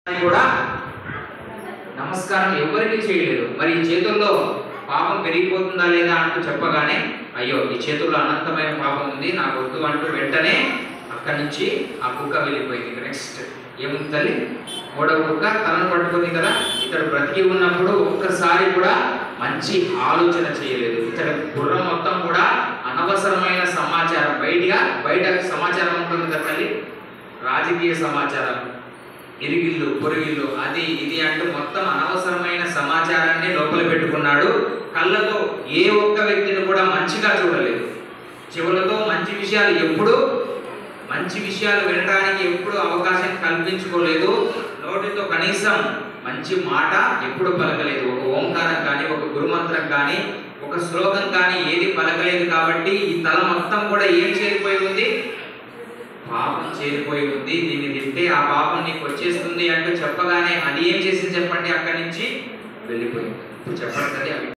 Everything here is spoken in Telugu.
కూడా నమస్కారం ఎవరికి చేయలేదు. మరి ఈ చేతుల్లో పాపం పెరిగిపోతుందా లేదా అంటూ చెప్పగానే అయ్యో ఈ చేతుల్లో అనంతమైన పాపం ఉంది నాకు వద్దు అంటూ వెంటనే అక్కడి నుంచి ఆ కుక్క వెళ్ళిపోయింది. నెక్స్ట్ ఏముంది తల్లి, మూడవ కుక్క తలను పట్టుకుంది కదా. ఇతడు బ్రతికి ఉన్నప్పుడు ఒక్కసారి కూడా మంచి ఆలోచన చేయలేదు. ఇతడు బుర్ర మొత్తం కూడా అనవసరమైన సమాచారం, బయట సమాచారం ఉంటుంది కదా తల్లి, రాజకీయ సమాచారం, ఇరిగిల్లు పొరిగిల్లు అది ఇది అంటూ మొత్తం అనవసరమైన సమాచారాన్ని లోపల పెట్టుకున్నాడు. కళ్ళతో ఏ ఒక్క వ్యక్తిని కూడా మంచిగా చూడలేదు. చెవులతో మంచి విషయాలు వినడానికి ఎప్పుడు అవకాశం కల్పించుకోలేదు. నోటితో కనీసం మంచి మాట ఎప్పుడు పలకలేదు. ఒక ఓంకారం కానీ, ఒక గురుమంత్రం కానీ, ఒక శ్లోకం కానీ ఏది పలకలేదు. కాబట్టి ఈ తల మొత్తం కూడా ఏం చేరిపోయి ఉంది, పాపం చేరిపోయి ఉంది. దీన్ని తింటే ఆ పాపం నీకు వచ్చేస్తుంది అంటూ చెప్పగానే అది ఏం చేసింది చెప్పండి, అక్కడి నుంచి వెళ్ళిపోయింది. ఇప్పుడు చెప్పండి.